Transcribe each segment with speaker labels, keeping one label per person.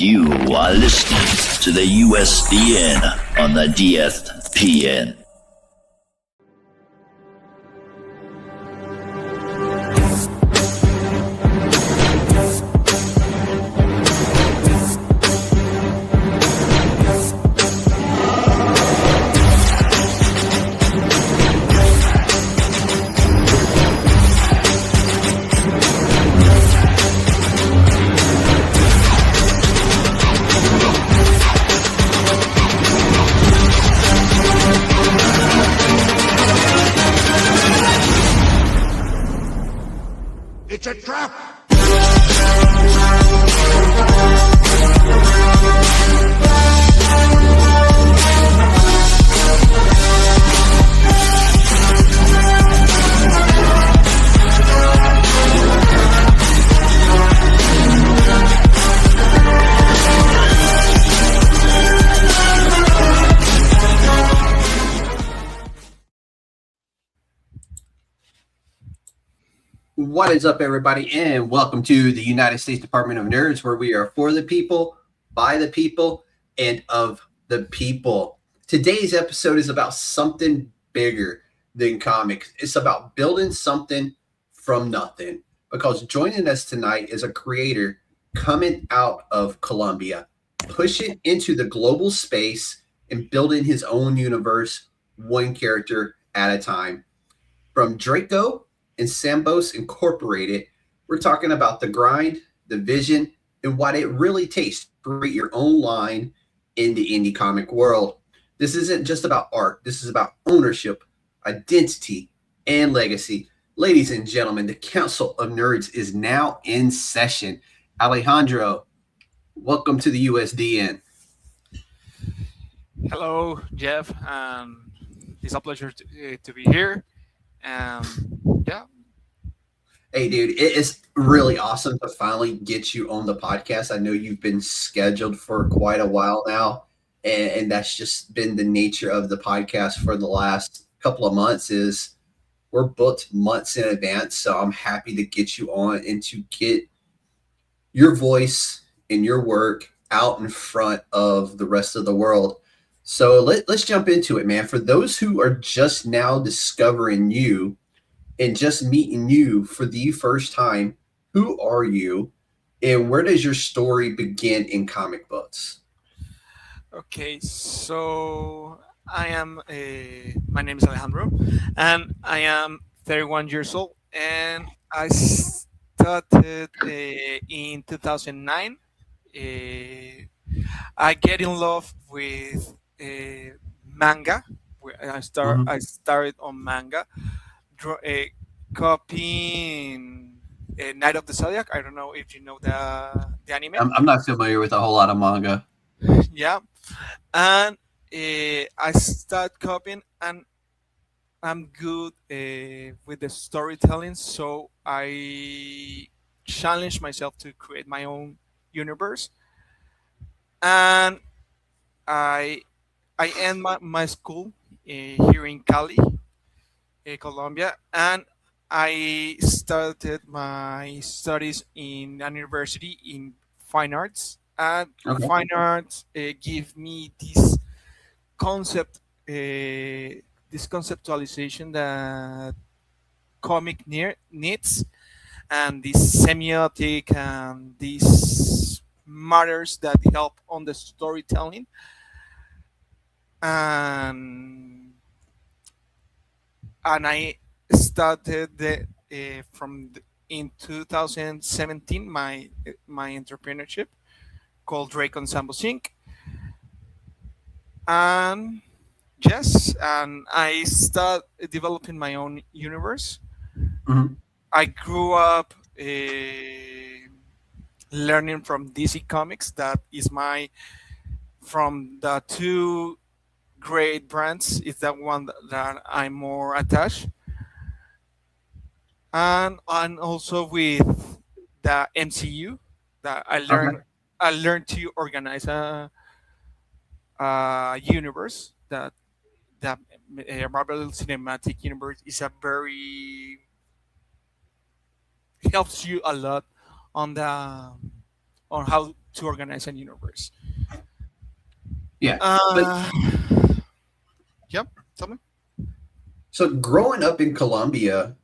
Speaker 1: You are listening to the USDN on the DSPN.
Speaker 2: It's a trap!
Speaker 3: What is up, everybody, and welcome to the United States Department of Nerds, where we are for the people, by the people, and of the people. Today's episode is about something bigger than comics. It's about building something from nothing, because joining us tonight is a creator coming out of Colombia, pushing into the global space and building his own universe, one character at a time. From Drako Sambos Incorporated, we're talking about the grind, the vision, and what it really takes to create your own line in the indie comic world. This isn't just about art. This is about ownership, identity, and legacy. Ladies and gentlemen, the Council of Nerds is now in session. Alejandro, welcome to the USDN.
Speaker 4: Hello, Jeff. It's a pleasure to be here. Yeah.
Speaker 3: Hey, dude, it is really awesome to finally get you on the podcast. I know you've been scheduled for quite a while now, and that's just been the nature of the podcast for the last couple of months. Is we're booked months in advance, so I'm happy to get you on and to get your voice and your work out in front of the rest of the world. So let's jump into it, man. For those who are just now discovering you and just meeting you for the first time, who are you and where does your story begin in comic books?
Speaker 4: Okay, so my name is Alejandro, and I am 31 years old, and I started in 2009. I get in love with manga. I started on manga, copying Night of the Zodiac. I don't know if you know the anime.
Speaker 3: I'm not familiar with a whole lot of manga.
Speaker 4: Yeah, and I start copying, and I'm good with the storytelling, so I challenge myself to create my own universe, and I end my school here in Cali, Colombia, and I started my studies in an university in fine arts. And
Speaker 3: Okay.
Speaker 4: fine arts give me this conceptualization that comic needs, and this semiotic and these matters that help on the storytelling. And I started in 2017 my entrepreneurship called Drako Sambos Inc. And yes, and I start developing my own universe.
Speaker 3: Mhm.
Speaker 4: I grew up learning from DC Comics. That is from the two great brands, is that one that I'm more attached. And also with the MCU, that I learned to organize a universe that Marvel Cinematic Universe is a very helps you a lot on the on how to organize a universe.
Speaker 3: Yeah. But
Speaker 4: Uh, yep. Tell me.
Speaker 3: so growing up in Colombia,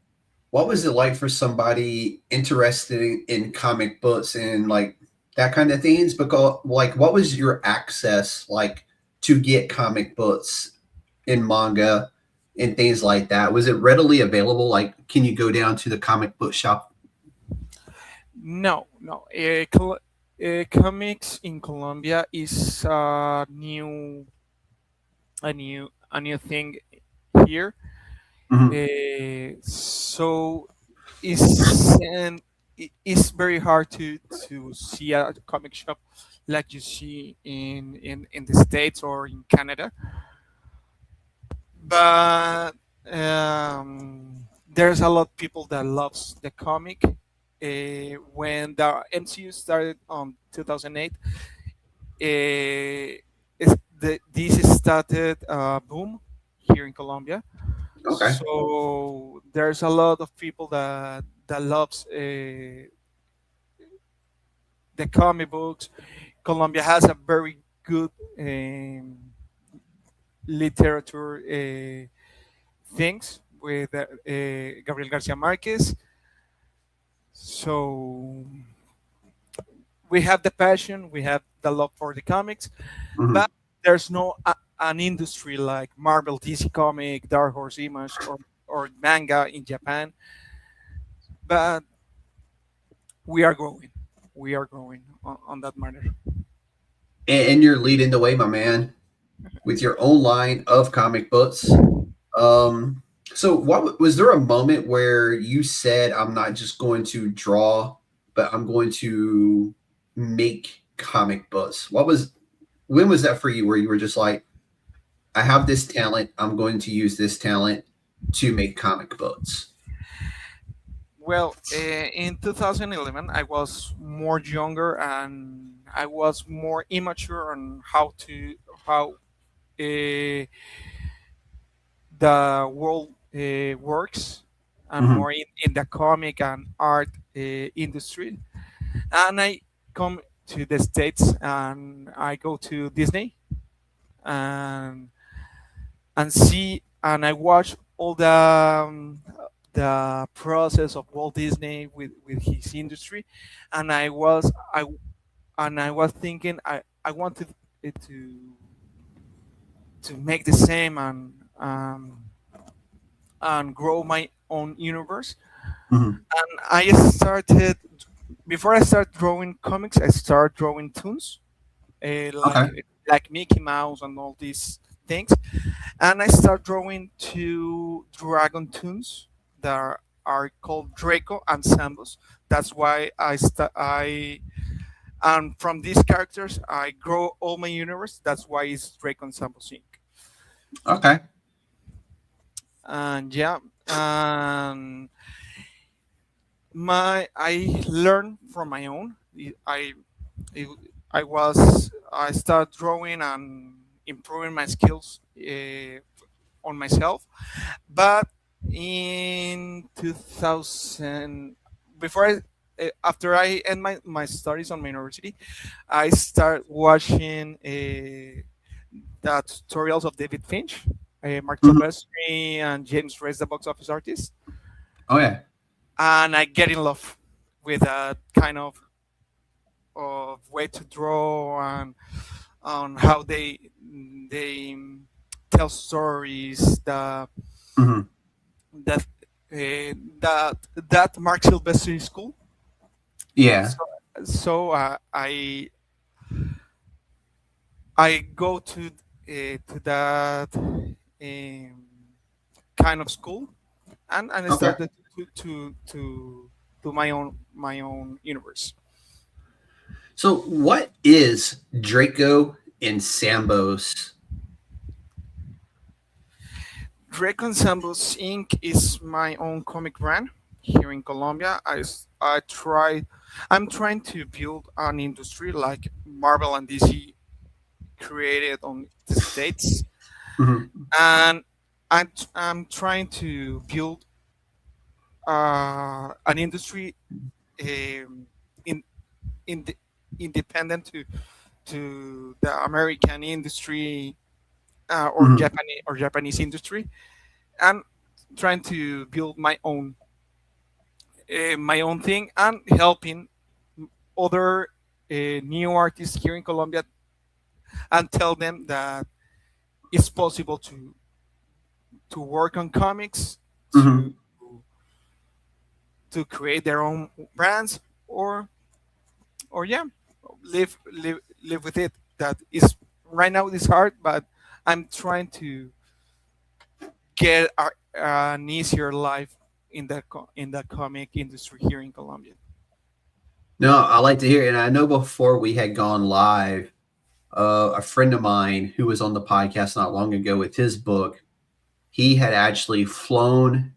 Speaker 3: what was it like for somebody interested in comic books and like that kind of things? Because like, what was your access like to get comic books in manga and things like that? Was it readily available? Like, can you go down to the comic book shop?
Speaker 4: No, no. Comics in Colombia is a new thing here.
Speaker 3: Mhm.
Speaker 4: So it's very hard to see a comic shop like you see in the States or in Canada. But there's a lot of people that loves the comic. When the MCU started on 2008, this started boom here in Colombia.
Speaker 3: Okay.
Speaker 4: So there's a lot of people that loves the comic books. Colombia has a very good literature things with Gabriel Garcia Marquez. So we have the passion, we have the love for the comics,
Speaker 3: Mhm.
Speaker 4: but there's no an industry like Marvel, DC Comic, Dark Horse Image, or manga in Japan. But we are growing. We are growing on that matter.
Speaker 3: And you're leading the way, my man, with your own line of comic books. Um, so was there a moment where you said, I'm not just going to draw, but I'm going to make comic books? When was that for you where you were just like, I have this talent, I'm going to use this talent to make comic books?
Speaker 4: Well, in 2011, I was more younger and I was more immature on how the world works, and
Speaker 3: Mhm.
Speaker 4: more in the comic and art industry. And I come to the States and I go to Disney and see and I watch all the process of Walt Disney with his industry, and I was thinking I wanted it to make the same and grow my own universe.
Speaker 3: Mhm.
Speaker 4: And I started before I start drawing comics. I start drawing toons,
Speaker 3: Okay.
Speaker 4: like Mickey Mouse and all these things. And I start drawing two dragon toons that are called Drako and Sambos. That's why I and from these characters I grow all my universe. That's why it's Drako and Sambos Inc.
Speaker 3: Okay.
Speaker 4: And yeah, and my I learned from my own. I I start drawing and improving my skills on myself. But in 2000, before after I end my studies on my university, I start watching the tutorials of David Finch, Mark
Speaker 3: Mhm.
Speaker 4: Silvestri, and James Reyes, the box office artist,
Speaker 3: Oh yeah.
Speaker 4: and I get in love with that kind of way to draw and on how they tell stories,
Speaker 3: Mhm.
Speaker 4: that that Mark Silvestri school.
Speaker 3: Yeah.
Speaker 4: So, I go to that kind of school, and I
Speaker 3: Okay.
Speaker 4: started to do my own universe.
Speaker 3: So what is Draco and Sambos?
Speaker 4: Drako Sambos Inc. is my own comic brand here in Colombia. I'm trying to build an industry like Marvel and DC created on the States,
Speaker 3: Mhm.
Speaker 4: and I'm trying to build an industry um, in in the independent to the American industry,
Speaker 3: Mhm.
Speaker 4: or Japanese industry, and trying to build my own thing, and helping other new artists here in Colombia, and tell them that it's possible to work on comics,
Speaker 3: Mhm.
Speaker 4: to create their own brands, or yeah, live with it. That is right now it's hard, but I'm trying to get an easier life in the comic industry here in Colombia.
Speaker 3: No, I like to hear it. And I know before we had gone live, a friend of mine who was on the podcast not long ago with his book, he had actually flown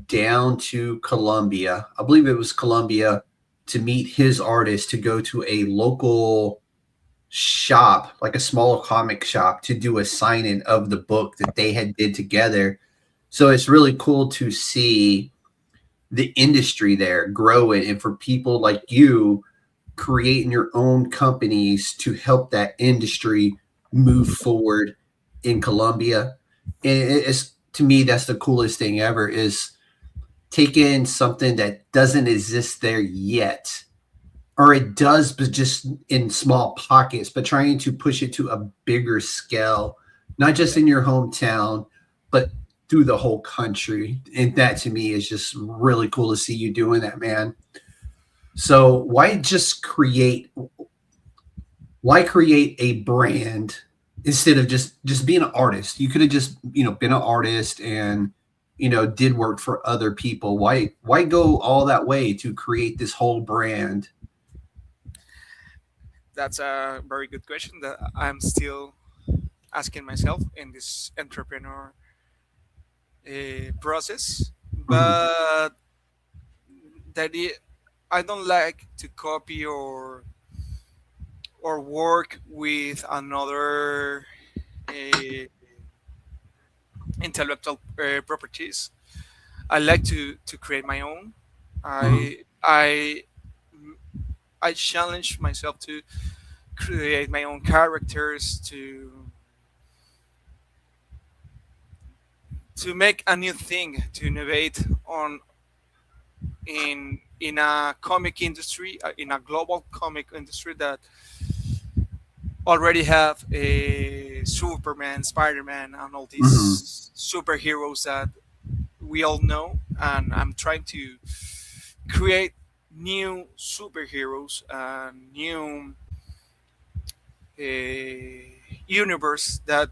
Speaker 3: down to Colombia. I believe it was Colombia to meet his artist to go to a local shop, like a small comic shop, to do a signing of the book that they had did together. So it's really cool to see the industry there growing, and for people like you creating your own companies to help that industry move forward in Colombia. And it's, to me, that's the coolest thing ever, is taking something that doesn't exist there yet, or it does, but just in small pockets, but trying to push it to a bigger scale, not just in your hometown, but through the whole country. And that to me is just really cool to see you doing that, man. So why create a brand instead of just being an artist? You could have just, been an artist and, did work for other people. Why go all that way to create this whole brand?
Speaker 4: That's a very good question that I'm still asking myself in this entrepreneur process.
Speaker 3: Mhm.
Speaker 4: But I don't like to copy or work with another uh, intellectual properties. I like to create my own.
Speaker 3: Mhm.
Speaker 4: I i i challenge myself to create my own characters, to make a new thing, to innovate on in a comic industry, in a global comic industry that already have a Superman, Spider-Man, and all
Speaker 3: Mhm.
Speaker 4: these superheroes that we all know. And I'm trying to create new superheroes and new universe that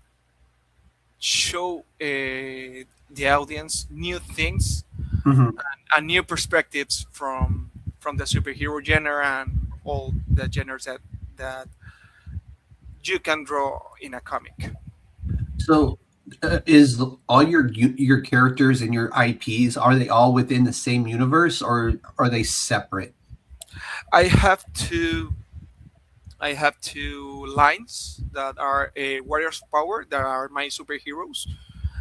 Speaker 4: show the audience new things
Speaker 3: Mhm.
Speaker 4: and new perspectives from the superhero genre and all the genres that you can draw in a comic.
Speaker 3: So, is all your characters and your IPs, are they all within the same universe, or are they separate?
Speaker 4: I have two I have two lines that are warriors of power, that are my superheroes,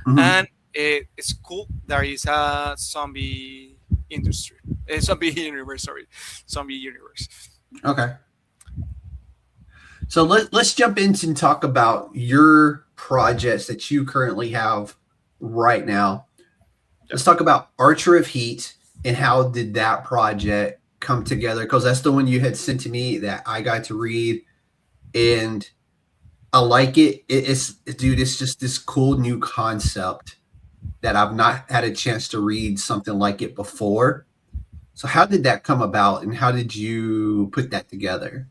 Speaker 3: Mhm.
Speaker 4: and it's cool. There is a zombie industry, a zombie universe. Sorry, zombie universe.
Speaker 3: Okay. So let's jump into and talk about your projects that you currently have right now.
Speaker 4: Yeah.
Speaker 3: Let's talk about Archer of Heat and how did that project come together? Because that's the one you had sent to me that I got to read, and I like it. It's, dude, it's just this cool new concept that I've not had a chance to read something like it before. So how did that come about, and how did you put that together?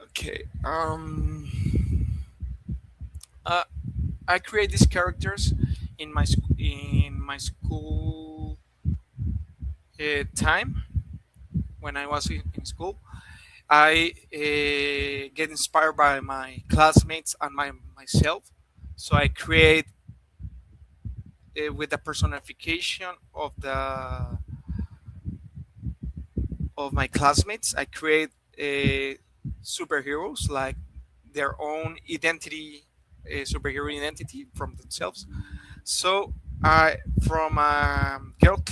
Speaker 4: Okay. Uh, I create these characters in my school time when I was in school. I get inspired by my classmates and myself, so I create with the personification of my classmates. I create superheroes like their own identity, superhero identity from themselves. So I from a girl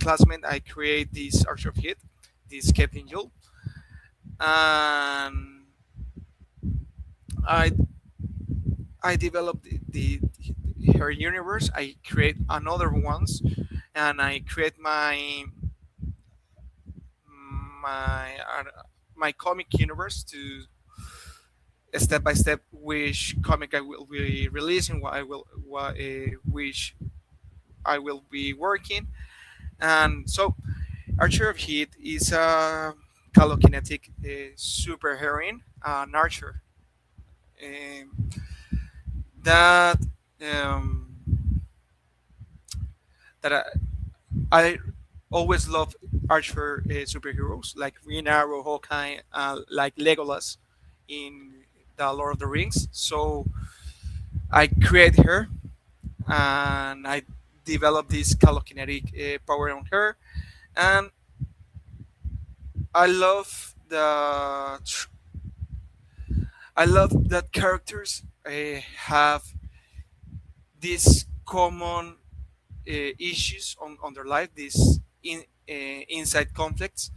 Speaker 4: classmate, I create this Archer of Hit, this Captain Yule, and I I developed her universe. I create another ones, and I create my uh, my comic universe to step by step which comic I will be releasing, which I will be working, and so Archer of Heat is a calokinetic super heroine, an archer, um, that um, that I always love archer superheroes like Green Arrow, Hawkeye, like Legolas in the Lord of the Rings. So I create her and I develop this calokinetic power on her, and I love I love that characters have these common issues on their life, these inside conflicts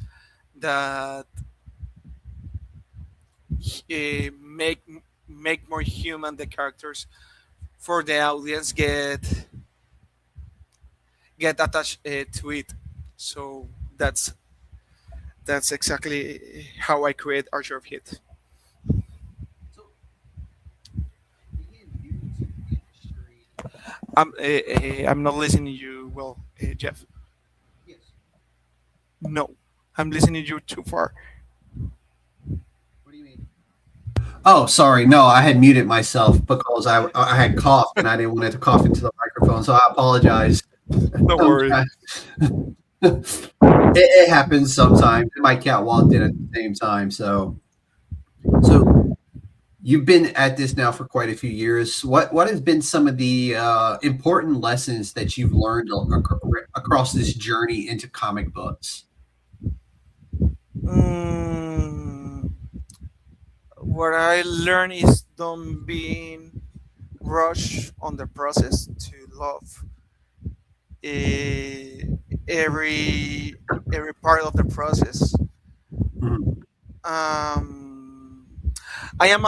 Speaker 4: that make more human the characters for the audience get attached to it. So that's exactly how I create Archer of Hit.
Speaker 3: So, being new to the industry,
Speaker 4: I'm not listening to you well, Jeff.
Speaker 3: yes.
Speaker 4: No, I'm listening to you too far.
Speaker 3: What do you mean? Oh, sorry. No, I had muted myself because I had coughed and I didn't want it to cough into the microphone. So I apologize.
Speaker 4: No
Speaker 3: I'm
Speaker 4: worries.
Speaker 3: trying- it happens sometimes. My cat walked in at the same time. So you've been at this now for quite a few years. What has been some of the important lessons that you've learned across this journey into comic books?
Speaker 4: Mm, what I learned is don't being rush on the process to love eh, every every part of the process.
Speaker 3: Mhm.
Speaker 4: Um, I am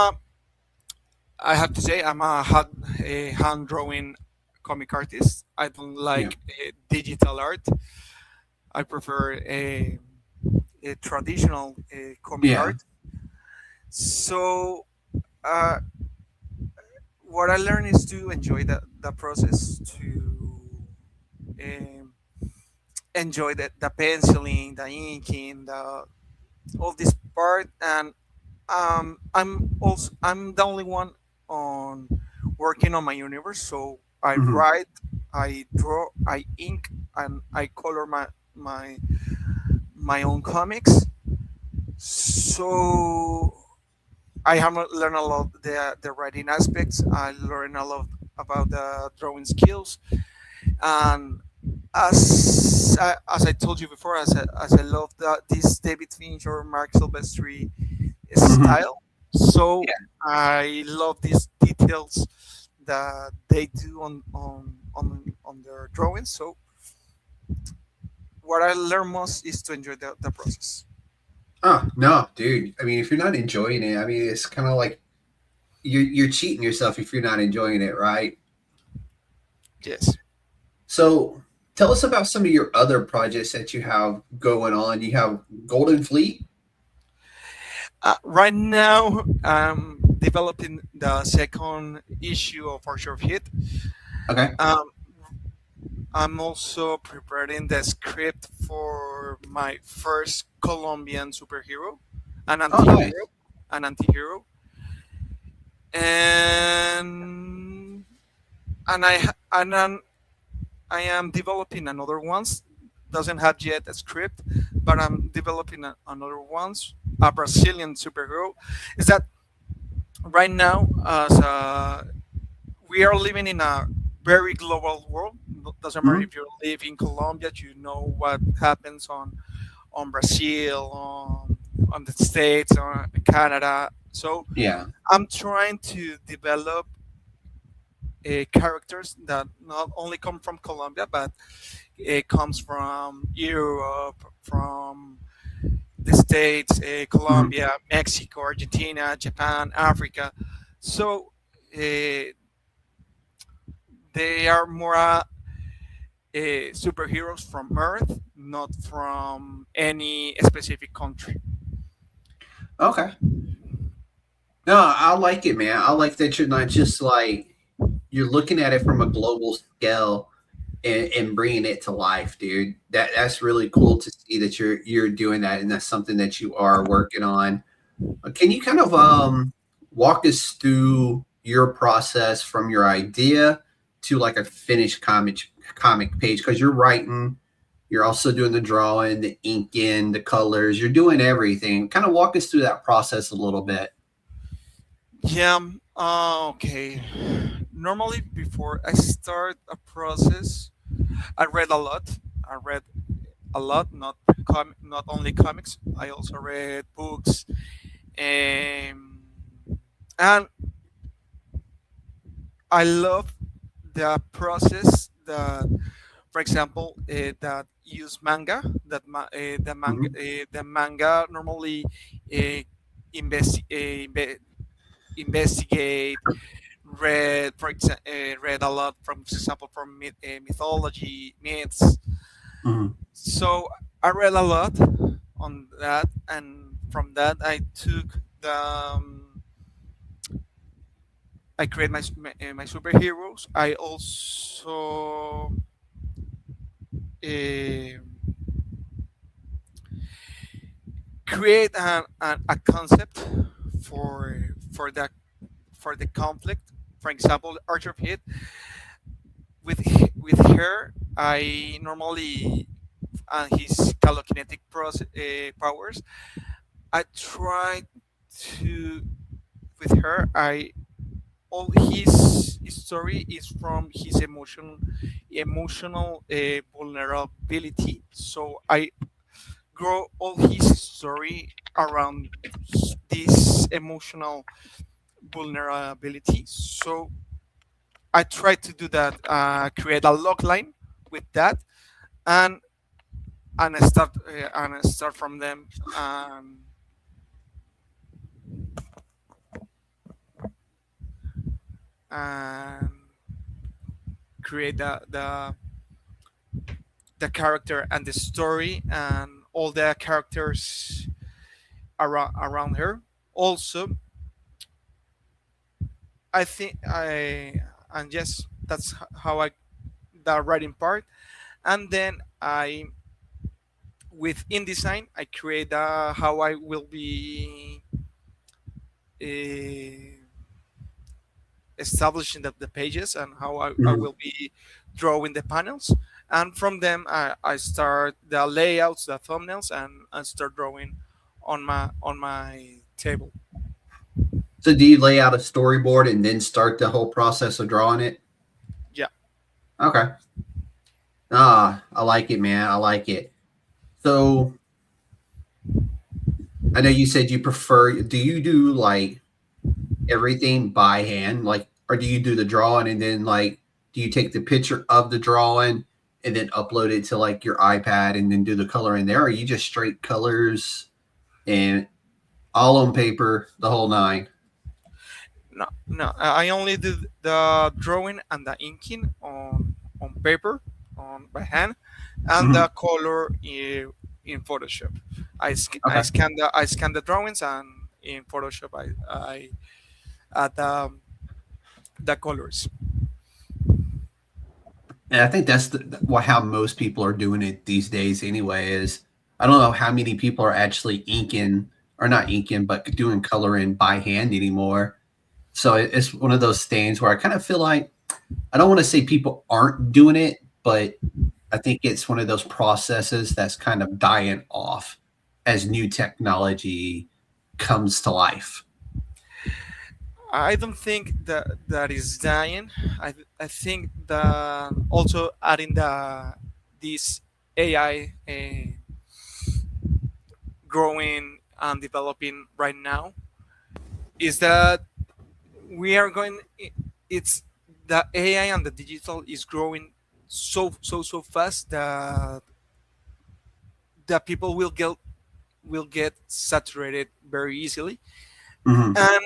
Speaker 4: I have to say I'm a hand drawing comic artist. I don't
Speaker 3: Yeah.
Speaker 4: like digital art. I prefer a traditional comic
Speaker 3: Yeah.
Speaker 4: art. So uh, what I learned is to enjoy the process, to um, enjoy the penciling, the inking, the all this part, and I'm the only one on working on my universe. So I
Speaker 3: Mhm.
Speaker 4: write, I draw, I ink, and I color my my own comics. So I have learned a lot the writing aspects. I learned a lot about the drawing skills, and as I told you before, as I love this David Fincher, Mark Silvestri
Speaker 3: Mhm.
Speaker 4: style, so
Speaker 3: Yeah.
Speaker 4: I love these details that they do on their drawings. So what I learn most is to enjoy the process.
Speaker 3: Oh no, dude. I mean, if you're not enjoying it, I mean, it's kind of like you're cheating yourself if you're not enjoying it, right?
Speaker 4: Yes.
Speaker 3: So tell us about some of your other projects that you have going on. You have Golden Fleet.
Speaker 4: Right now, I'm developing the second issue of Archer of Hit.
Speaker 3: Okay.
Speaker 4: Um, I'm also preparing the script for my first Colombian superhero, an
Speaker 3: Oh, nice.
Speaker 4: anti-hero, an anti-hero, and I am developing another ones. Doesn't have yet a script, but I'm developing another ones. A Brazilian superhero. Is that right now as we are living in a very global world. Doesn't matter
Speaker 3: Mhm.
Speaker 4: if you live in Colombia, you know what happens on Brazil, on the States, on Canada. So
Speaker 3: Yeah.
Speaker 4: I'm trying to develop characters that not only come from Colombia, but it comes from Europe, from the States,
Speaker 3: Mhm.
Speaker 4: Colombia, Mexico, Argentina, Japan, Africa. So they are more superheroes from Earth, not from any specific country.
Speaker 3: Okay. No, I like it, man. I like that you're not just like you're looking at it from a global scale and bringing it to life, dude. That's really cool to see that you're doing that, and that's something that you are working on. Can you kind of walk us through your process from your idea to like a finished comic page? Because you're writing, you're also doing the drawing, the inking, the colors. You're doing everything. Kind of walk us through that process a little bit.
Speaker 4: Yeah. Okay. Normally, before I start a process, I read a lot. I read a lot, not only comics. I also read books, and I love the process that, for example, that use manga.
Speaker 3: Mhm.
Speaker 4: The manga normally uh, investigate, read a lot from, for example, from mythology, myths.
Speaker 3: Mhm.
Speaker 4: So I read a lot on that, and from that I create my superheroes. I also uh, create a concept for the conflict. For example, Archer of Hit with her. I normally his telekinetic powers. I try to with her. I all his story is from his emotional vulnerability. So I grow all his story around this emotional vulnerability. So I try to do that, create a log line with that, and I start from them, and create the character and the story and all the characters around her. Also, I think I and yes, that's how I the writing part, and then I with InDesign I create how I will be uh, establishing the pages and how I
Speaker 3: Mhm.
Speaker 4: will be drawing the panels. And from them, I start the layouts, the thumbnails, and start drawing on my table.
Speaker 3: So do you lay out a storyboard and then start the whole process of drawing it?
Speaker 4: Yeah.
Speaker 3: Okay. Ah, I like it, man. I like it. So I know you said you prefer. Do you do like everything by hand, like, or do you do the drawing and then like, do you take the picture of the drawing and then upload it to like your iPad and then do the color in there? Or are you just straight colors and all on paper, the whole nine?
Speaker 4: No, no. I only do the drawing and the inking on paper, on by hand, and
Speaker 3: Mhm.
Speaker 4: the color in Photoshop.
Speaker 3: Okay.
Speaker 4: I scan the drawings, and in Photoshop I add the colors.
Speaker 3: And I think that's how most people are doing it these days. Anyway, is I don't know how many people are actually inking or not inking, but doing coloring by hand anymore. So it's one of those things where I kind of feel like I don't want to say people aren't doing it, but I think it's one of those processes that's kind of dying off as new technology comes to life.
Speaker 4: I don't think that is dying. I think that also adding this AI growing and developing right now is that we are going. It's the AI and the digital is growing so fast that people will get will get saturated very easily.
Speaker 3: Hmm.
Speaker 4: And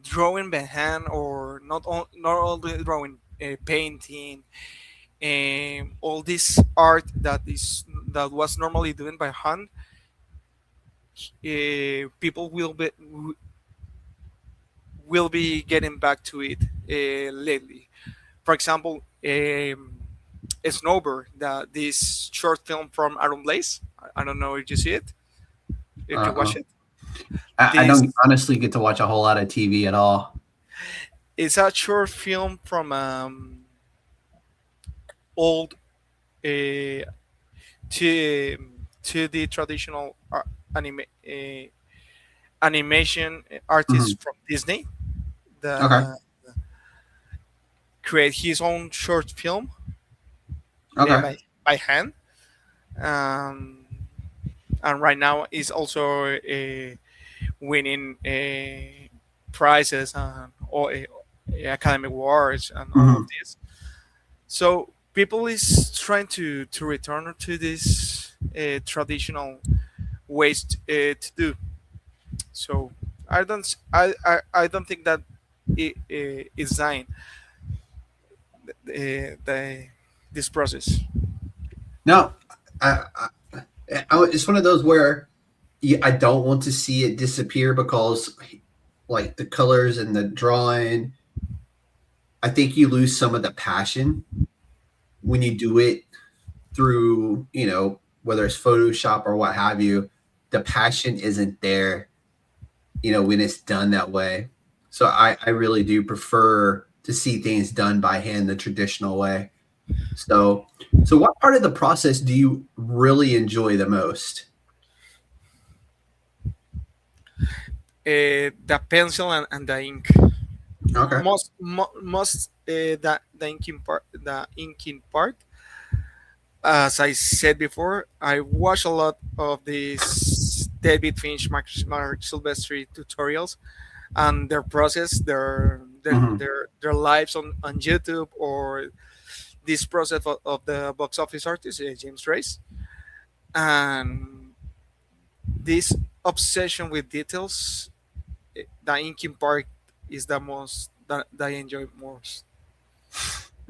Speaker 4: drawing by hand, or not only drawing, painting, all this art that was normally done by hand, people will be getting back to it lately. For example, Snowbird, this short film from Aaron Blaze. I don't know if you see it, if you watch
Speaker 3: Uh-uh.
Speaker 4: it.
Speaker 3: I
Speaker 4: This
Speaker 3: don't honestly get to watch a whole lot of TV at all.
Speaker 4: is a short film from old, uh, to the traditional animation
Speaker 3: Hmm.
Speaker 4: artist from Disney
Speaker 3: Okay.
Speaker 4: that create his own short film,
Speaker 3: Okay.
Speaker 4: by hand. Um, and right now is also winning prizes and academic awards and all of
Speaker 3: Hmm.
Speaker 4: this. So people is trying to return to this traditional ways to do. So I don't think that it is dying, the this process.
Speaker 3: No, I, it's one of those where I don't want to see it disappear because, like, the colors and the drawing, I think you lose some of the passion when you do it through, whether it's Photoshop or what have you. The passion isn't there, when it's done that way. So I really do prefer to see things done by hand the traditional way. So, what part of the process do you really enjoy the most?
Speaker 4: The pencil and the ink.
Speaker 3: Okay.
Speaker 4: Most the inking part. As I said before, I watch a lot of these David Finch, Mark Silvestri tutorials and their process,
Speaker 3: Hmm.
Speaker 4: their lives on YouTube, or this process of the box office artist, James Race, and this obsession with details. The inking part is the most that I enjoy most.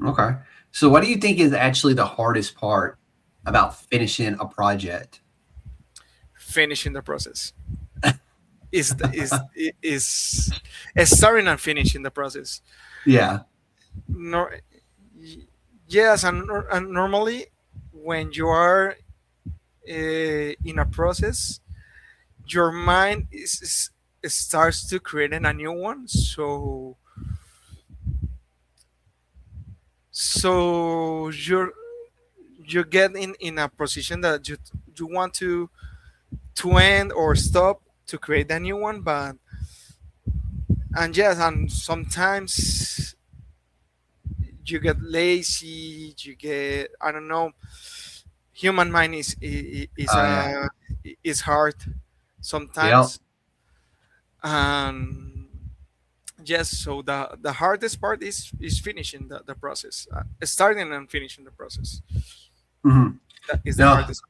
Speaker 3: Okay. So, what do you think is actually the hardest part about finishing a project?
Speaker 4: Finishing the process is starting and finishing the process.
Speaker 3: Yeah.
Speaker 4: Nor, yes, and normally when you are in a process, your mind starts to create a new one. So you get in a position that you want to end or stop to create a new one, but and yes, and sometimes you get lazy, you get, I don't know, human mind is
Speaker 3: Oh yeah.
Speaker 4: is hard
Speaker 3: Yep.
Speaker 4: sometimes. And yes, so the hardest part is finishing the process, starting and finishing the process.
Speaker 3: Hmm.
Speaker 4: That is the
Speaker 3: No,
Speaker 4: hardest.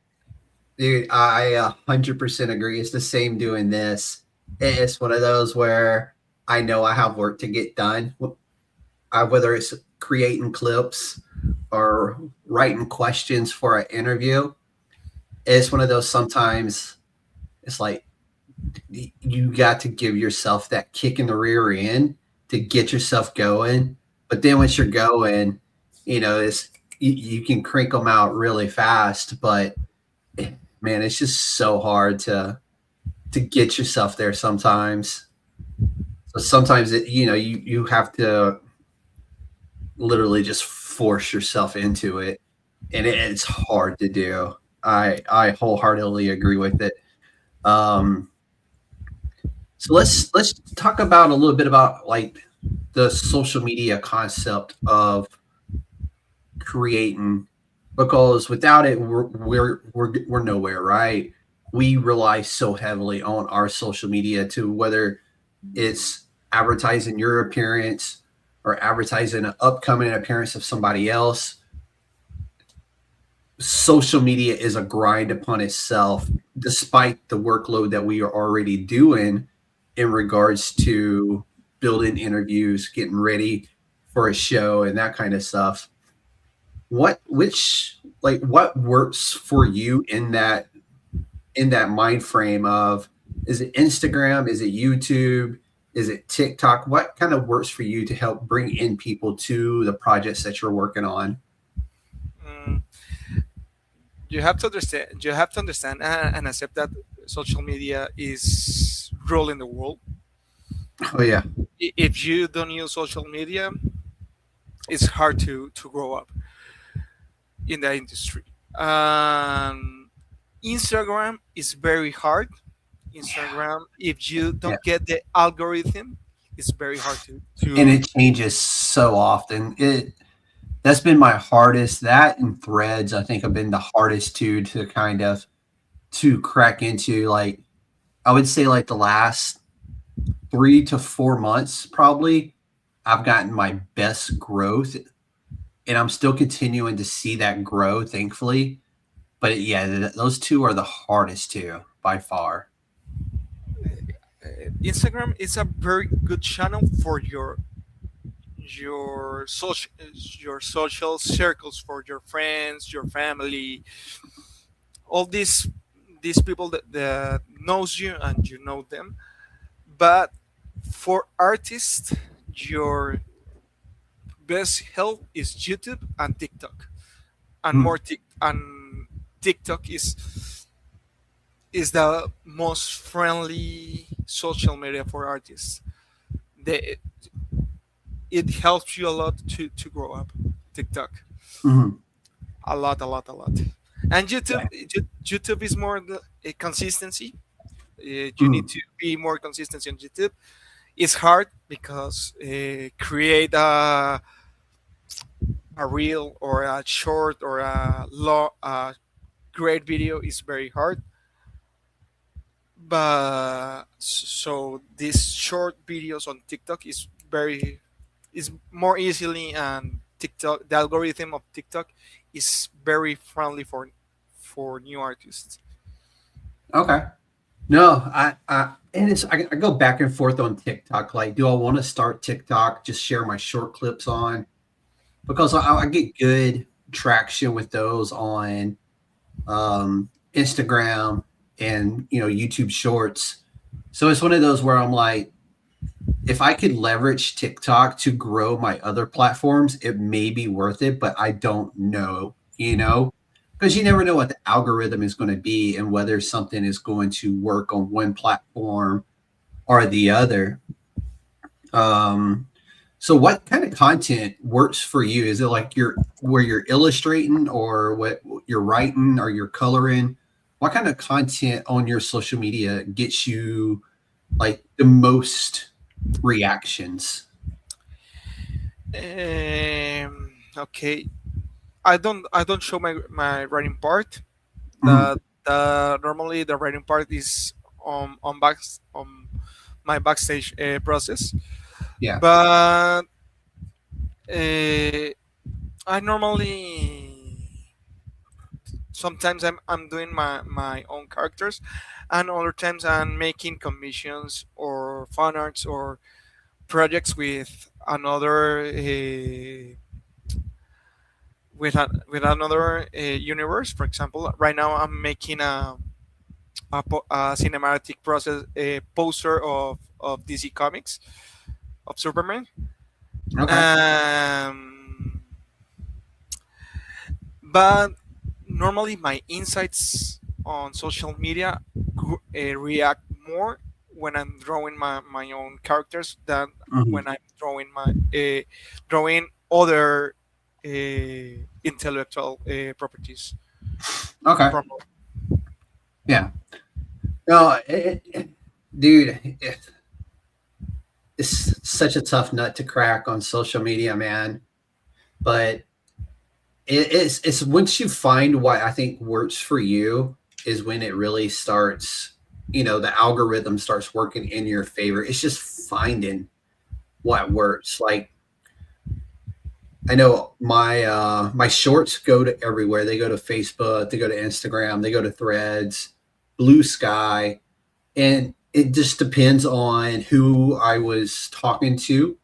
Speaker 3: dude, I 100% agree. It's the same doing this. It's one of those where I know I have work to get done, whether it's creating clips or writing questions for an interview. It's one of those sometimes it's like you got to give yourself that kick in the rear end to get yourself going. But then once you're going, it's you can crank them out really fast. But man, it's just so hard to get yourself there sometimes. So sometimes you have to literally just force yourself into it, and it's hard to do. I wholeheartedly agree with it. Um, so let's talk about a little bit about, like, the social media concept of creating, because without it we're nowhere, right? We rely so heavily on our social media, to whether it's advertising your appearance or advertising an upcoming appearance of somebody else. social media is a grind upon itself, despite the workload that we are already doing in regards to building interviews, getting ready for a show, and that kind of stuff. What works for you in that mind frame of, is it Instagram, is it YouTube, is it TikTok? What kind of works for you to help bring in people to the projects that you're working on?
Speaker 4: Mm, you have to understand. You have to understand and accept that social media is ruling the world.
Speaker 3: Oh yeah.
Speaker 4: If you don't use social media, it's hard to grow up in the industry. Instagram is very hard. Instagram, if you
Speaker 3: Yeah.
Speaker 4: don't get the algorithm, it's very hard
Speaker 3: And
Speaker 4: to
Speaker 3: it changes so often. That's been my hardest. That and threads, I think, have been the hardest to kind of to crack into. Like, I would say like the last 3 to 4 months, probably, I've gotten my best growth, and I'm still continuing to see that grow, thankfully. But yeah, those two are the hardest two by far.
Speaker 4: Instagram is a very good channel for your social circles, for your friends, your family, all these people that knows you and you know them. But for artists, your best help is YouTube and TikTok, and
Speaker 3: Hmm.
Speaker 4: and TikTok is the most friendly social media for artists. They, it helps you a lot to grow up. TikTok,
Speaker 3: Mhm.
Speaker 4: a lot. And
Speaker 3: Yeah.
Speaker 4: YouTube is more a consistency. You need
Speaker 3: Mhm.
Speaker 4: to be more consistent on YouTube. It's hard because create a reel or a short or a great video is very hard. But so these short videos on TikTok is more easily, and TikTok, the algorithm of TikTok is very friendly for new artists.
Speaker 3: Okay. No, and I go back and forth on TikTok. Like, do I want to start TikTok? Just share my short clips on, because I get good traction with those on Instagram and YouTube Shorts. So it's one of those where I'm like, if I could leverage TikTok to grow my other platforms, it may be worth it, but I don't know, because you never know what the algorithm is going to be and whether something is going to work on one platform or the other. Um, so what kind of content works for you? Is it like where you're illustrating, or what you're writing, or you're coloring? What kind of content on your social media gets you like the most reactions?
Speaker 4: Okay, I don't show my writing part.
Speaker 3: Mhm.
Speaker 4: The Normally the writing part is on my backstage process,
Speaker 3: Yeah.
Speaker 4: but uh, I normally sometimes I'm doing my own characters, and other times I'm making commissions or fan arts or projects with another universe. For example, right now I'm making a cinematic process a poster of DC Comics of Superman.
Speaker 3: Okay.
Speaker 4: Um, but normally my insights on social media react more when I'm drawing my own characters than
Speaker 3: Mhm.
Speaker 4: when I'm drawing other intellectual properties
Speaker 3: Okay.
Speaker 4: from.
Speaker 3: Yeah. No, dude, it's such a tough nut to crack on social media, man. But it's once you find what I think works for you is when it really starts. The algorithm starts working in your favor. It's just finding what works. Like, I know my shorts go to everywhere. They go to Facebook, they go to Instagram, they go to Threads, Blue Sky, and it just depends on who I was talking to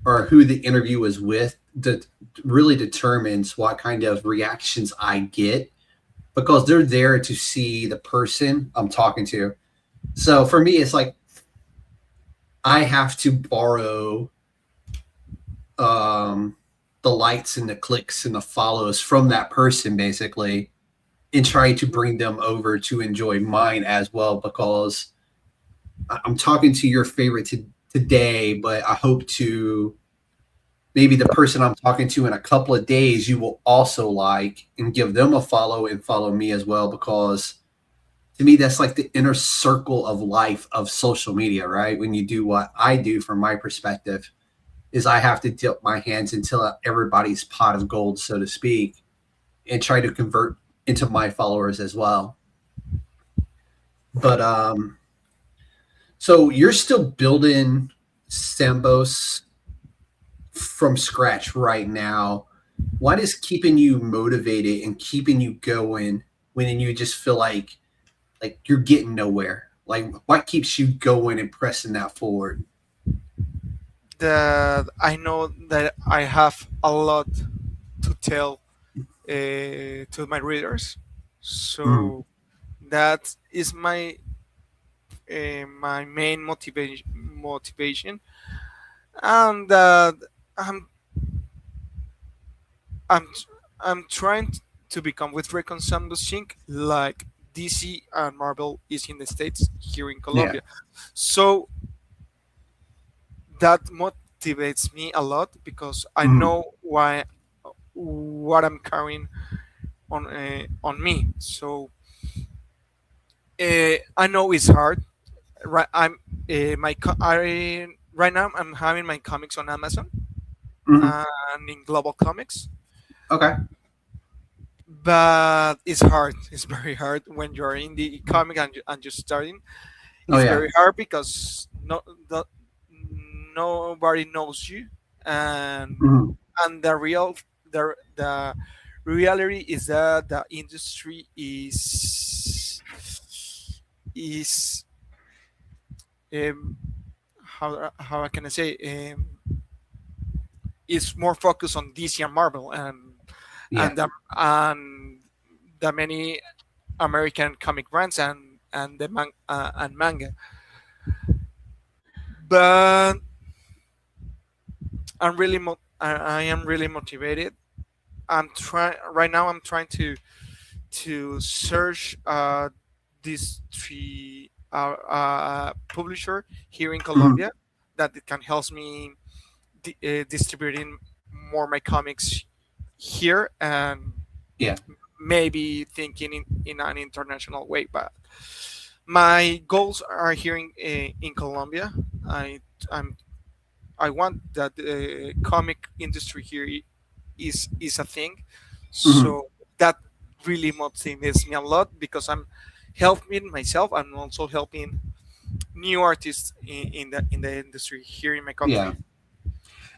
Speaker 3: or who the interview was with that really determines what kind of reactions I get because they're there to see the person I'm talking to. So for me, it's like I have to borrow um, the likes and the clicks and the follows from that person basically and try to bring them over to enjoy mine as well because I'm talking to your favorite today, but I hope to maybe the person I'm talking to in a couple of days you will also like and give them a follow and follow me as well because to me that's like the inner circle of life of social media, right? When you do what I do from my perspective is I have to dip my hands into everybody's pot of gold, so to speak, and try to convert into my followers as well. But so you're still building Sambos from scratch right now. What is keeping you motivated and keeping you going when you just feel like you're getting nowhere? Like what keeps you going and pressing that forward?
Speaker 4: That I know that I have a lot to tell to my readers,
Speaker 3: Mm,
Speaker 4: so that is my main motivation, and I'm I'm I'm trying to become with Drako Sambos Inc. like DC and Marvel is in the States here in
Speaker 3: yeah.
Speaker 4: Colombia. So that motivates me a lot because I
Speaker 3: Mm,
Speaker 4: know why what I'm carrying on me. So I know it's hard. Right, right now I'm having my comics on Amazon
Speaker 3: mm,
Speaker 4: and in Global Comics,
Speaker 3: okay.
Speaker 4: but it's hard. It's very hard when you're in the comic and you're starting.
Speaker 3: Oh
Speaker 4: It's
Speaker 3: yeah.
Speaker 4: very hard because nobody knows you, and
Speaker 3: Mm,
Speaker 4: the reality is that the industry is um, how can I say is more focused on DC and Marvel
Speaker 3: yeah.
Speaker 4: and the, and the many American comic brands and and manga. But I am really motivated. I'm trying right now. I'm trying to search these three publisher here in
Speaker 3: Mm,
Speaker 4: Colombia that it can help me distributing more my comics here and
Speaker 3: yeah.
Speaker 4: maybe thinking in an international way. But my goals are here in Colombia. I I'm I want that the comic industry here is a thing.
Speaker 3: Mm,
Speaker 4: So that really motivates me a lot because I'm helping myself. I'm also helping new artists in the industry here in my
Speaker 3: yeah.
Speaker 4: country.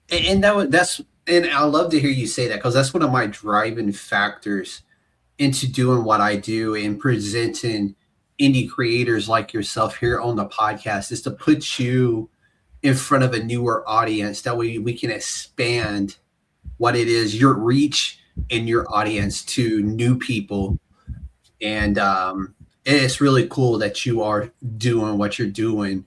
Speaker 3: And that's and I love to hear you say that because that's one of my driving factors into doing what I do and presenting indie creators like yourself here on the podcast is to put you in front of a newer audience. That way we can expand what it is, your reach and your audience to new people. And it's really cool that you are doing what you're doing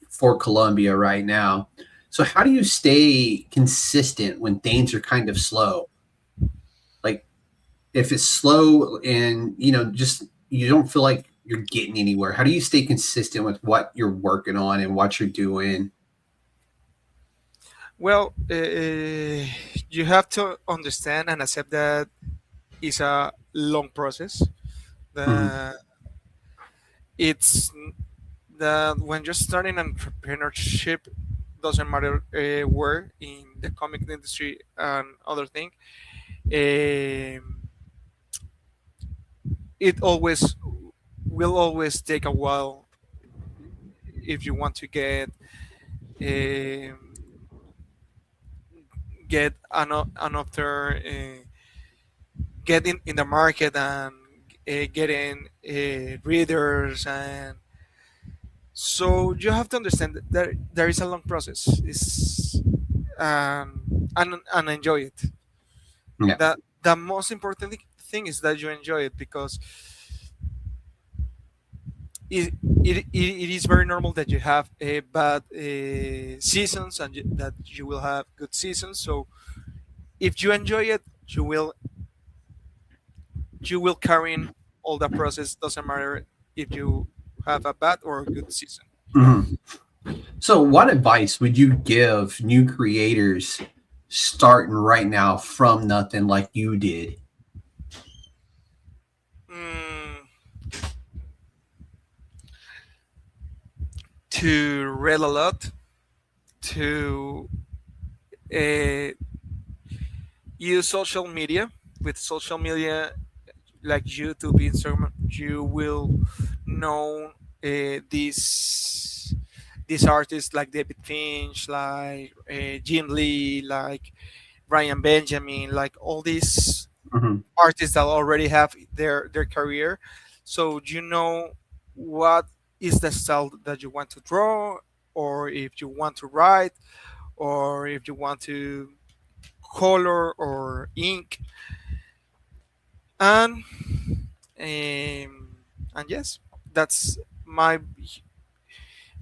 Speaker 3: for Colombia right now. So how do you stay consistent when things are kind of slow? Like if it's slow and just you don't feel like you're getting anywhere, how do you stay consistent with what you're working on and what you're doing?
Speaker 4: Well, you have to understand and accept that it's a long process.
Speaker 3: Mm,
Speaker 4: The it's that when you're starting entrepreneurship, doesn't matter where in the comic industry and other thing, um, it always will always take a while if you want to um, get another get in the market and getting readers. And so you have to understand that there is a long process. It's and enjoy it.
Speaker 3: Yeah.
Speaker 4: That the most important thing is that you enjoy it, because it is very normal that you have bad seasons, and that you will have good seasons. So if you enjoy it, you will carry in all the process. Doesn't matter if you have a bad or a good season.
Speaker 3: Mhm. So, what advice would you give new creators starting right now from nothing like you did?
Speaker 4: Mm, to read a lot, to uh, use social media. With social media like YouTube, Instagram, you will know these artists like David Finch, like Jim Lee, like Ryan Benjamin, like all these
Speaker 3: Mhm.
Speaker 4: artists that already have their career. So you know what is the style that you want to draw, or if you want to write, or if you want to color or ink. And um, and yes, that's my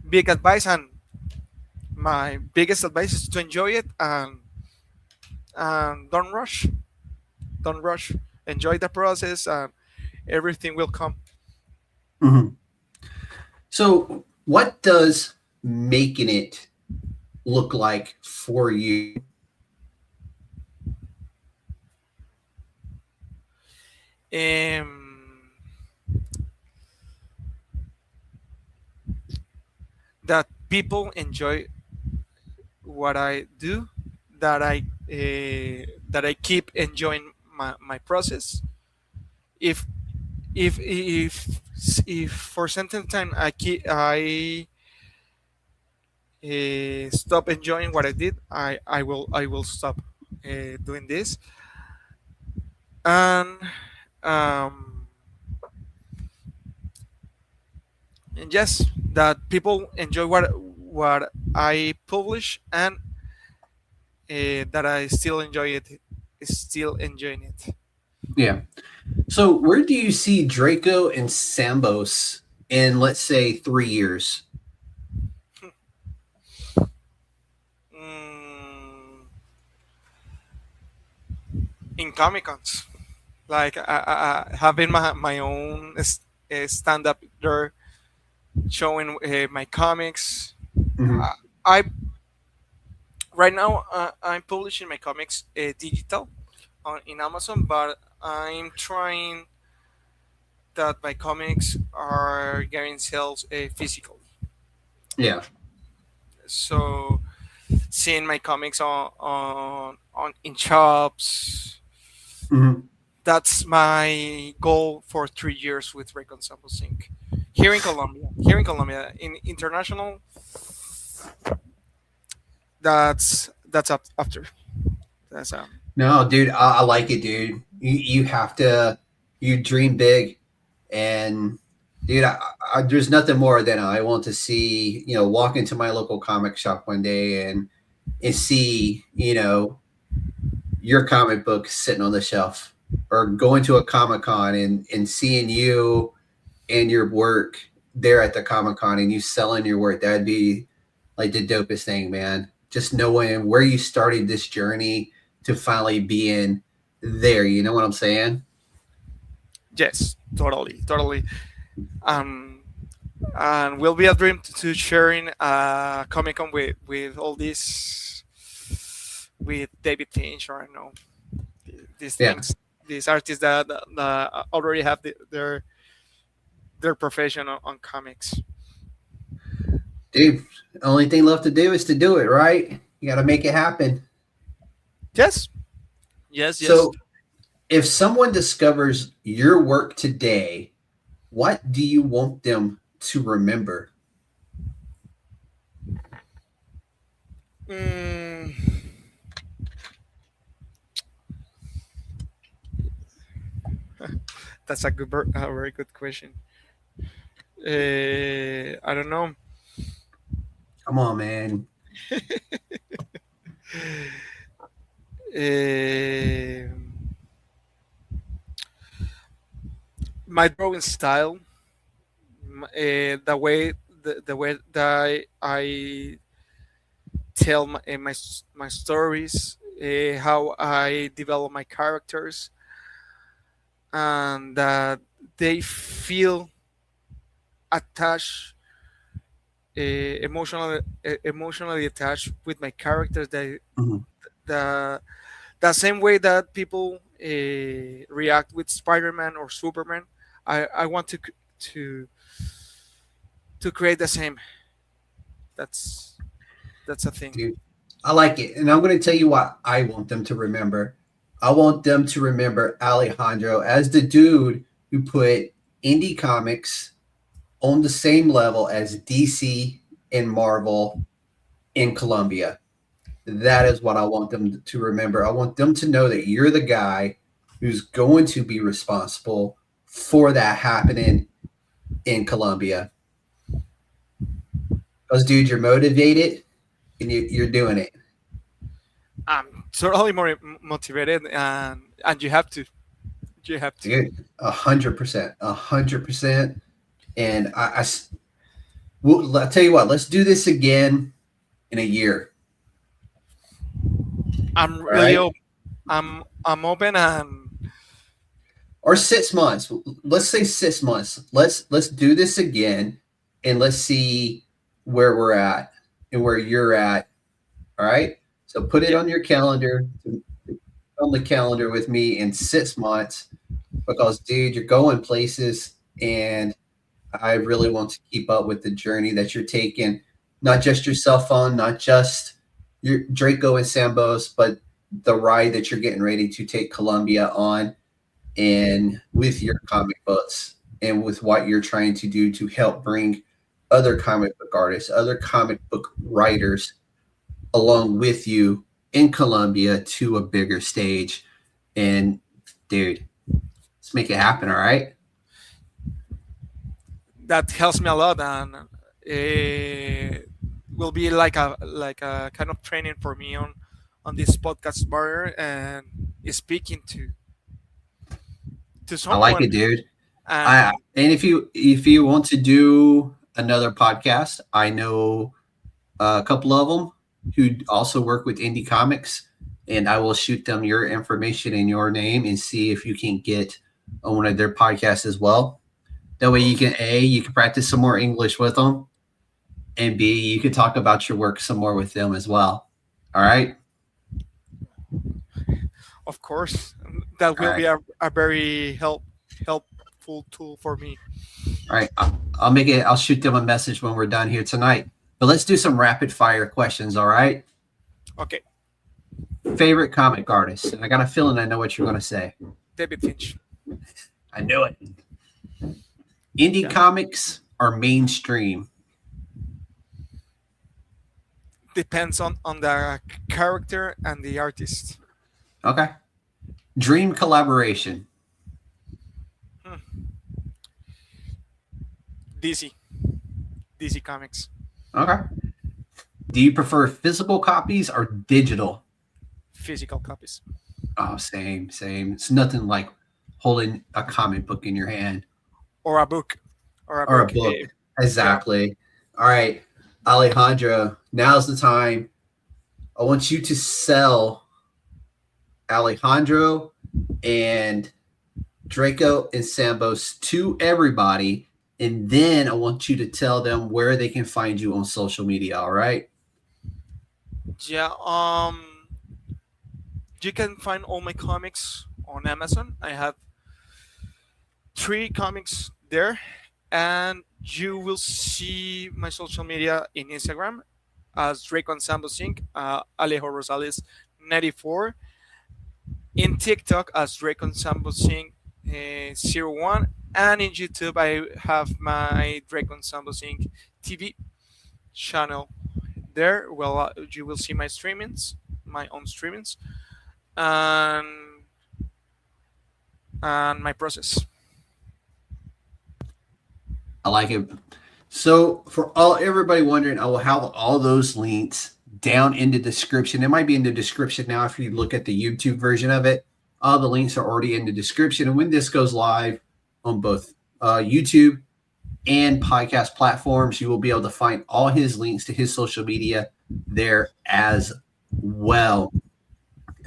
Speaker 4: big advice, and my biggest advice is to enjoy it, and don't rush, enjoy the process, and everything will come.
Speaker 3: Mhm. So, what does making it look like for you?
Speaker 4: um, that people enjoy what I do, that I keep enjoying my process. If if if if for certain time I stop enjoying what I did, I will stop doing this. And um and yes, that people enjoy what I publish, and that I still enjoying it.
Speaker 3: Yeah. So, where do you see Draco and Sambos in, let's say, 3 years?
Speaker 4: mm, in Comic Cons, like having my own stand up there, showing my comics.
Speaker 3: Mhm.
Speaker 4: uh, I Right now, I'm publishing my comics digital in Amazon, but I'm trying that my comics are getting sales physical.
Speaker 3: Yeah.
Speaker 4: So seeing my comics on in shops,
Speaker 3: Mhm.
Speaker 4: that's my goal for 3 years with Drako Sambos Inc. Here in Colombia, in international, that's up after. That's
Speaker 3: No, dude, I like it, dude. You have to, you dream big, and dude, there's nothing more than I want to see. Walk into my local comic shop one day and see your comic book sitting on the shelf, or going to a Comic Con and seeing you and your work there at the Comic Con, and you selling your work. That'd be like the dopest thing, man. Just knowing where you started this journey to finally being there. You know what I'm saying?
Speaker 4: Yes, totally. Um, and will be a dream to sharing Comic Con with all this, with David Finch, or I don't know, these
Speaker 3: Yeah.
Speaker 4: things, these artists that already have their profession on comics.
Speaker 3: Dude, the only thing left to do is to do it, right? You got to make it happen.
Speaker 4: Yes, yes.
Speaker 3: So, if someone discovers your work today, what do you want them to remember?
Speaker 4: Mm, That's a very good question. I don't know.
Speaker 3: Come on, man.
Speaker 4: Uh, my drawing style, the way that I tell my stories, how I develop my characters, and that they feel attached, emotionally attached with my characters.
Speaker 3: Mhm.
Speaker 4: The the same way that people react with Spider-Man or Superman. I want to to create the same. That's that's a thing.
Speaker 3: Dude, I like it. And I'm going to tell you what I want them to remember. I want them to remember Alejandro as the dude who put indie comics on the same level as DC and Marvel in Colombia. That is what I want them to remember. I want them to know that you're the guy who's going to be responsible for that happening in Colombia. Because, dude, you're motivated and you're doing it.
Speaker 4: I'm totally more motivated, and you have to.
Speaker 3: Dude, 100%, 100%. And I'll tell you what, let's do this again in a year.
Speaker 4: I'm
Speaker 3: All
Speaker 4: really
Speaker 3: right?
Speaker 4: I'm open, and
Speaker 3: Or 6 months. Let's say 6 months. Let's do this again and let's see where we're at and where you're at. All right. So put it
Speaker 4: yeah,
Speaker 3: on your calendar, on the calendar with me in 6 months, because dude, you're going places and I really want to keep up with the journey that you're taking, not just your cell phone, not just your Draco and Sambos, but the ride that you're getting ready to take Colombia on, and with your comic books and with what you're trying to do to help bring other comic book artists, other comic book writers along with you in Colombia to a bigger stage. And dude, let's make it happen. All right.
Speaker 4: that helps me a lot, and will be like a kind of training for me on this podcast bar and speaking to
Speaker 3: I like
Speaker 4: someone.
Speaker 3: it, dude.
Speaker 4: And
Speaker 3: And if you want to do another podcast, I know a couple of them who also work with indie comics, and I will shoot them your information and your name and see if you can get on one of their podcasts as well. That way, you can practice some more English with them, and B, you can talk about your work some more with them as well. All right,
Speaker 4: of course, that
Speaker 3: all
Speaker 4: will
Speaker 3: right,
Speaker 4: be a very helpful tool for me.
Speaker 3: all right. I'll make it. I'll shoot them a message when we're done here tonight. But let's do some rapid fire questions. All right.
Speaker 4: Okay,
Speaker 3: Favorite comic artist? And I got a feeling I know what you're going to say.
Speaker 4: David Finch.
Speaker 3: I knew it. Indie
Speaker 4: Yeah.
Speaker 3: comics are mainstream.
Speaker 4: Depends on the character and the artist.
Speaker 3: Okay. Dream collaboration.
Speaker 4: DC, DC Comics,
Speaker 3: Okay. Do you prefer physical copies or digital?
Speaker 4: physical copies,
Speaker 3: Oh, same, same. It's nothing like holding a comic book in your hand
Speaker 4: or a book, or a
Speaker 3: or a
Speaker 4: book.
Speaker 3: book.
Speaker 4: Yeah.
Speaker 3: Exactly. All right, Alejandro, now's the time. I want you to sell Alejandro and Draco and Sambos to everybody. And then I want you to tell them where they can find you on social media. All right.
Speaker 4: Yeah. You can find all my comics on Amazon. I have 3 comics there, and you will see my social media in Instagram as Drako Sambos Inc. Alejandro Rosales 94, in TikTok as Drako Sambos Inc. 01, and in YouTube I have my Drako Sambos Inc. TV channel. There, well, you will see my streamings, my own streamings, and my process.
Speaker 3: I like it. So for everybody wondering, I will have all those links down in the description. It might be in the description now if you look at the YouTube version of it. All the links are already in the description. And when this goes live on both YouTube and podcast platforms, you will be able to find all his links to his social media there as well.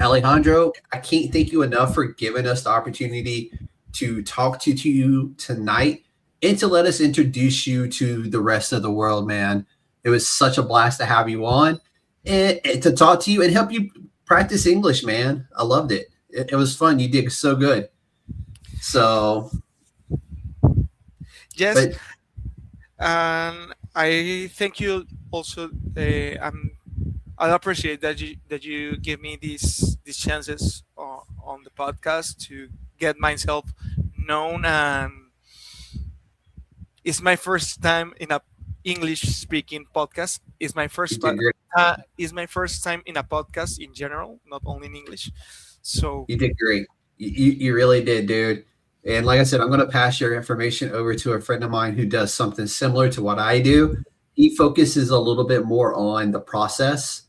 Speaker 3: Alejandro, I can't thank you enough for giving us the opportunity to talk to you tonight and to let us introduce you to the rest of the world, man. It was such a blast to have you on and to talk to you and help you practice English, man. I loved it. It was fun. You did so good. So,
Speaker 4: yes, and I thank you also. I appreciate that you give me these chances on the podcast to get myself known, and it's my first time in a English speaking podcast. It's my first time in a podcast in general, not only in English. So
Speaker 3: you did great. You really did, dude. And like I said, I'm going to pass your information over to a friend of mine who does something similar to what I do. He focuses a little bit more on the process.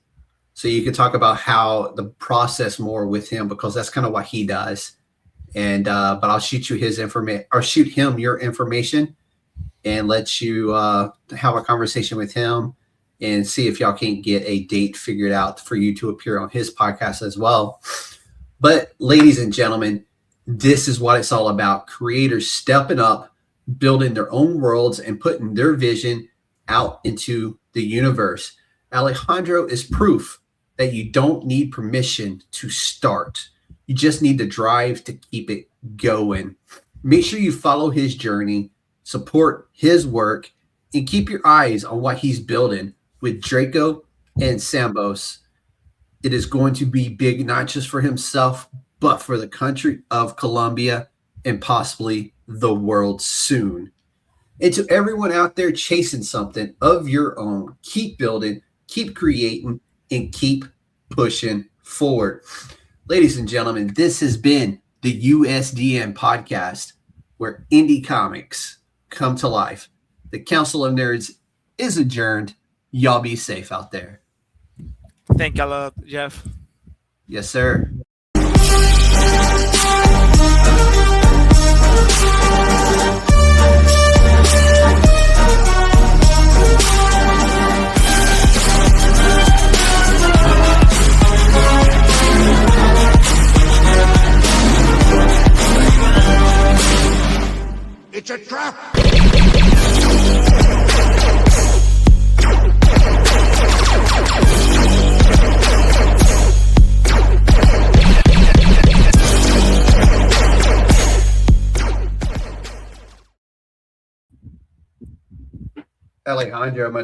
Speaker 3: So you can talk about how the process more with him, because that's kind of what he does. And but I'll shoot you his information, or shoot him your information, and let you have a conversation with him and see if y'all can't get a date figured out for you to appear on his podcast as well. But ladies and gentlemen, this is what it's all about. Creators stepping up, building their own worlds, and putting their vision out into the universe. Alejandro is proof that you don't need permission to start. You just need the drive to keep it going. Make sure you follow his journey, support his work, and keep your eyes on what he's building with Drako and Sambos. It is going to be big, not just for himself, but for the country of Colombia and possibly the world soon. And to everyone out there chasing something of your own, keep building, keep creating, and keep pushing forward. Ladies and gentlemen, this has been the USDN Podcast, where indie comics come to life. The Council of Nerds is adjourned. Y'all be safe out there.
Speaker 4: Thank you a lot, Jeff.
Speaker 3: Yes, sir.
Speaker 2: It's a trap!
Speaker 3: Alejandro, my dude.